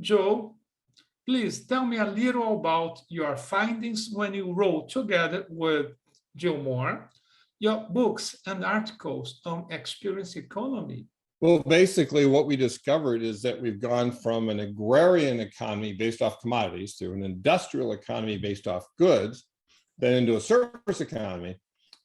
Joe, please tell me a little about your findings when you wrote together with Jill Moore your books and articles on experience economy. Well, basically what we discovered is that we've gone from an agrarian economy based off commodities to an industrial economy based off goods, then into a service economy.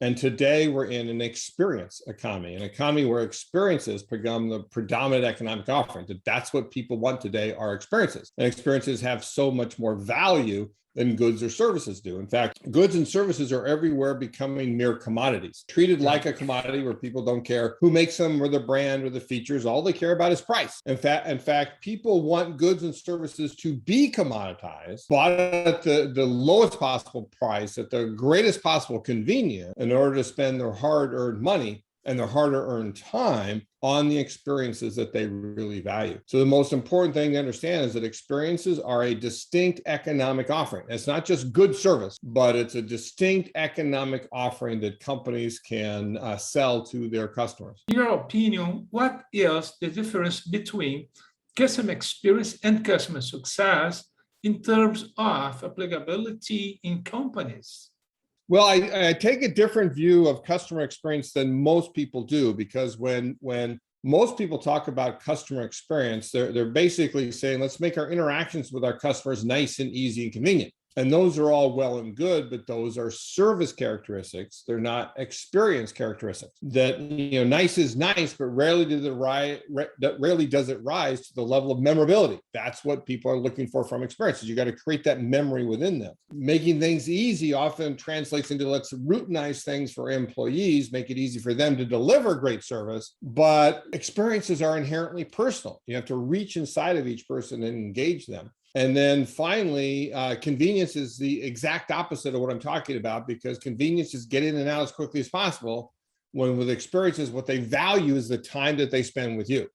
And today we're in an experience economy, an economy where experiences become the predominant economic offering. That's what people want today are experiences. And experiences have so much more value than goods or services do. In fact, goods and services are everywhere becoming mere commodities, treated like a commodity where people don't care who makes them or the brand or the features. All they care about is price. In fact, people want goods and services to be commoditized, bought at the lowest possible price, at the greatest possible convenience, in order to spend their hard-earned money and their hard-earned time on the experiences that they really value. So the most important thing to understand is that experiences are a distinct economic offering. It's not just good service, but it's a distinct economic offering that companies can sell to their customers. In your opinion, what is the difference between customer experience and customer success in terms of applicability in companies? Well, I take a different view of customer experience than most people do, because when most people talk about customer experience, they're basically saying, let's make our interactions with our customers nice and easy and convenient. And those are all well and good, but those are service characteristics. They're not experience characteristics. That, nice is nice, but rarely does it rise to the level of memorability. That's what people are looking for from experiences. You got to create that memory within them. Making things easy often translates into let's routinize things for employees, make it easy for them to deliver great service. But experiences are inherently personal. You have to reach inside of each person and engage them. And then finally, convenience is the exact opposite of what I'm talking about, because convenience is get in and out as quickly as possible, when with experiences, what they value is the time that they spend with you.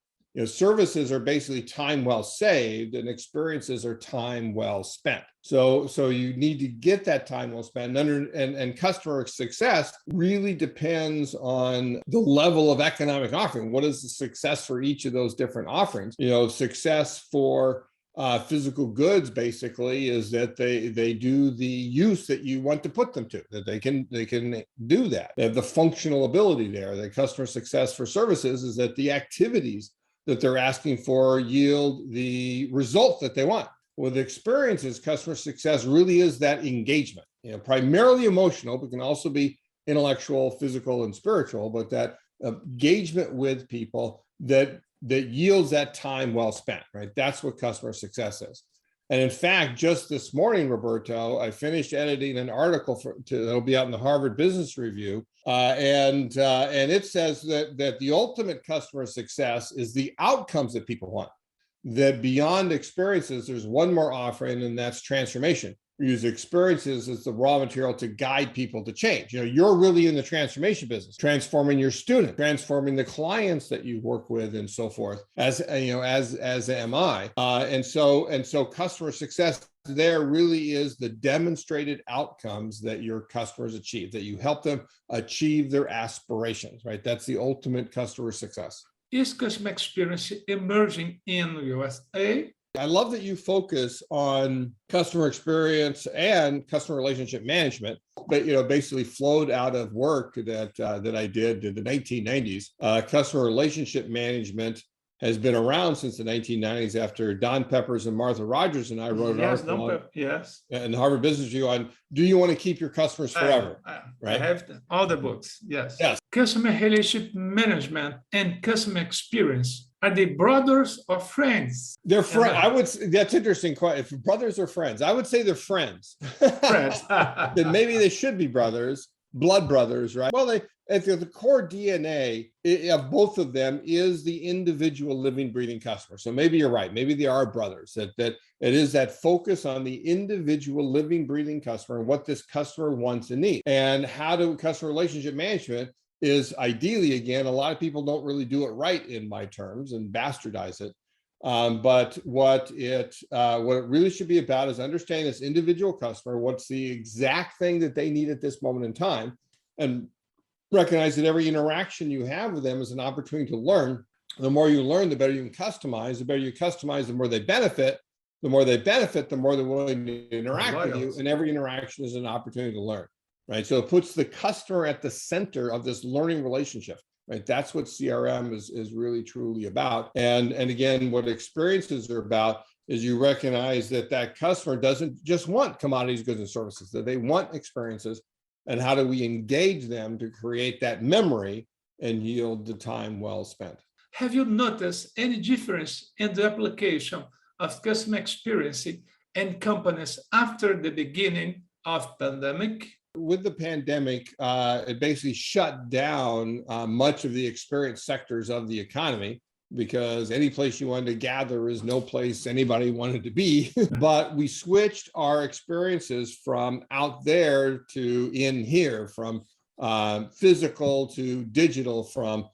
Services are basically time well saved, and experiences are time well spent. So you need to get that time well spent. And customer success really depends on the level of economic offering. What is the success for each of those different offerings? Success for physical goods basically is that they do the use that you want to put them to, that they can do that. They have the functional ability there. The customer success for services is that the activities that they're asking for yield the results that they want. With experiences, customer success really is that engagement, primarily emotional, but can also be intellectual, physical, and spiritual, but that engagement with people that yields that time well spent, right? That's what customer success is. And in fact, just this morning, Roberto, I finished editing an article that'll be out in the Harvard Business Review, and it says that the ultimate customer success is the outcomes that people want. That beyond experiences, there's one more offering, and that's transformation. We use experiences as the raw material to guide people to change. You're really in the transformation business, transforming your student, transforming the clients that you work with, and so forth. As am I. And so customer success there really is the demonstrated outcomes that your customers achieve, that you help them achieve their aspirations, right? That's the ultimate customer success. Is customer experience emerging in the USA? I love that you focus on customer experience and customer relationship management, but basically flowed out of work that I did in the 1990s. Customer relationship management has been around since the 1990s, after Don Peppers and Martha Rogers and I wrote an article in the Harvard Business Review on, do you want to keep your customers forever? Right? I have all the books. Yes. Customer relationship management and customer experience, are they brothers or friends? They're friends. I would. That's interesting. If brothers or friends, I would say they're friends. Friends. Then maybe they should be brothers, blood brothers, right? Well, the core DNA of both of them is the individual living, breathing customer. So maybe you're right. Maybe they are brothers. That it is that focus on the individual living, breathing customer and what this customer wants and needs. And how to customer relationship management is ideally, again, a lot of people don't really do it right in my terms and bastardize it. But what it really should be about is understanding this individual customer, what's the exact thing that they need at this moment in time, and recognize that every interaction you have with them is an opportunity to learn. The more you learn, the better you can customize. The better you customize, the more they benefit. the more they benefit, the more they're willing to interact with you. Loyalty. And every interaction is an opportunity to learn, right? So it puts the customer at the center of this learning relationship, right? That's what CRM is really truly about. And again, what experiences are about is you recognize that that customer doesn't just want commodities, goods, and services, that they want experiences. And how do we engage them to create that memory and yield the time well spent? Have you noticed any difference in the application of customer experience in companies after the beginning of pandemic? With the pandemic, it basically shut down much of the experience sectors of the economy, because any place you wanted to gather is no place anybody wanted to be. But we switched our experiences from out there to in here, from physical to digital, from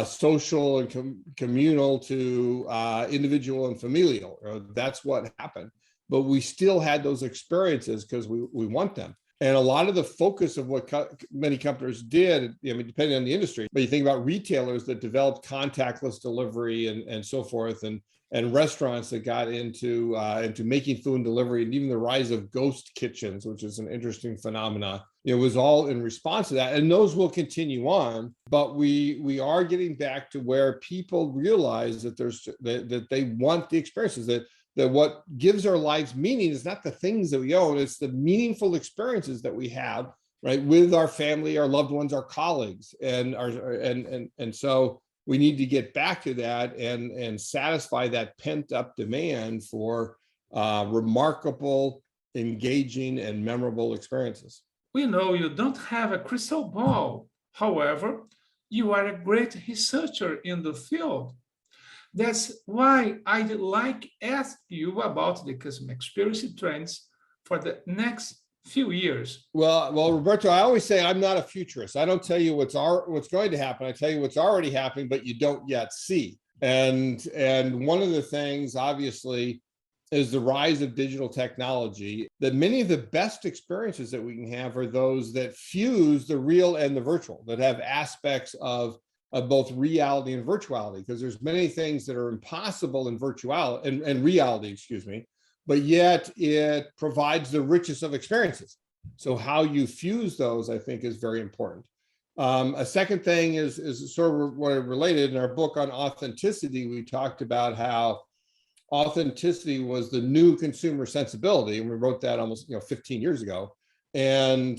social and communal to individual and familial. That's what happened. But we still had those experiences because we want them. And a lot of the focus of what many companies did, I mean, depending on the industry, but you think about retailers that developed contactless delivery and so forth, and restaurants that got into making food and delivery, and even the rise of ghost kitchens, which is an interesting phenomenon. It was all in response to that, and those will continue on. But we are getting back to where people realize that that they want the experiences, that what gives our lives meaning is not the things that we own, it's the meaningful experiences that we have, right, with our family, our loved ones, our colleagues, and so we need to get back to that and satisfy that pent up demand for remarkable, engaging, and memorable experiences. We know you don't have a crystal ball. However, you are a great researcher in the field. That's why I'd like to ask you about the customer experience trends for the next few years. Well, Roberto, I always say I'm not a futurist. I don't tell you what's going to happen. I tell you what's already happening, but you don't yet see. And one of the things, obviously, is the rise of digital technology. That many of the best experiences that we can have are those that fuse the real and the virtual, that have aspects of both reality and virtuality, because there's many things that are impossible in virtuality and reality, excuse me, but yet it provides the richest of experiences. So how you fuse those, I think, is very important. A second thing is sort of what related. In our book on authenticity, we talked about how authenticity was the new consumer sensibility, and we wrote that almost 15 years ago. And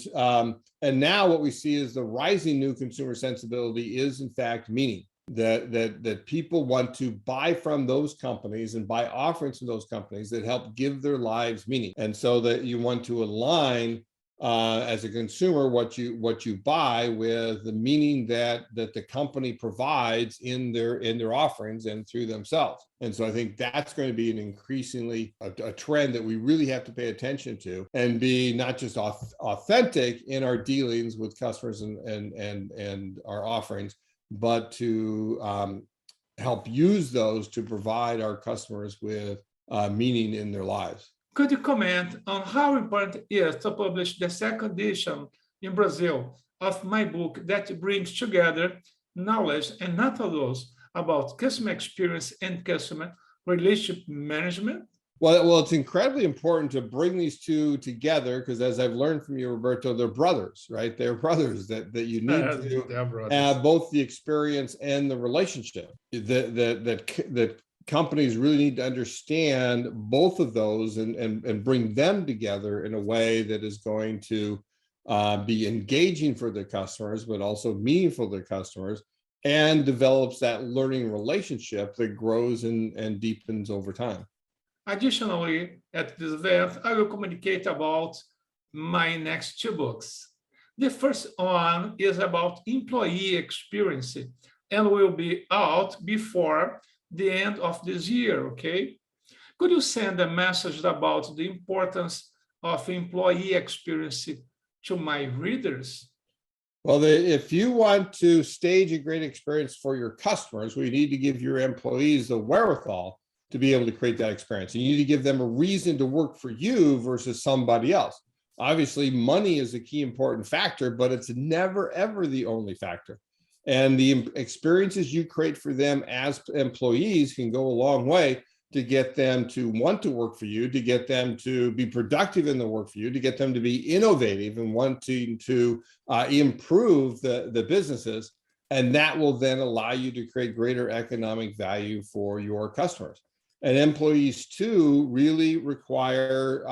now what we see is the rising new consumer sensibility is in fact meaning, that people want to buy from those companies and buy offerings from those companies that help give their lives meaning. And so that you want to align as a consumer what you buy with the meaning that the company provides in their offerings and through themselves. And so I think that's going to be an increasingly a trend that we really have to pay attention to, and be not just authentic in our dealings with customers and our offerings, but to help use those to provide our customers with meaning in their lives. Could you comment on how important it is to publish the second edition in Brazil of my book that brings together knowledge and methods about customer experience and customer relationship management? Well, it's incredibly important to bring these two together, because as I've learned from you, Roberto, they're brothers, right? They're brothers that you need to have both the experience and the relationship. That companies really need to understand both of those and bring them together in a way that is going to be engaging for their customers, but also meaningful to their customers, and develops that learning relationship that grows and deepens over time. Additionally, at this event, I will communicate about my next two books. The first one is about employee experience and will be out before the end of this year, okay? Could you send a message about the importance of employee experience to my readers? Well, if you want to stage a great experience for your customers, we need to give your employees the wherewithal to be able to create that experience. And you need to give them a reason to work for you versus somebody else. Obviously, money is a key important factor, but it's never, ever the only factor. And the experiences you create for them as employees can go a long way to get them to want to work for you, to get them to be productive in the work for you, to get them to be innovative and wanting to improve the businesses. And that will then allow you to create greater economic value for your customers. And employees too really require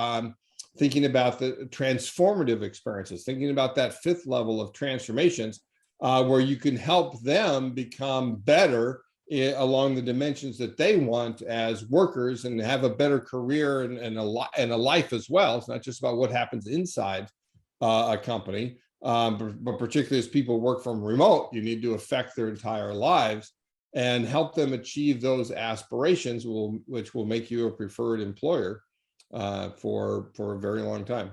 thinking about the transformative experiences, thinking about that fifth level of transformations, where you can help them become better along the dimensions that they want as workers and have a better career and a life as well. It's not just about what happens inside a company, but particularly as people work from remote, you need to affect their entire lives and help them achieve those aspirations, which will make you a preferred employer for a very long time.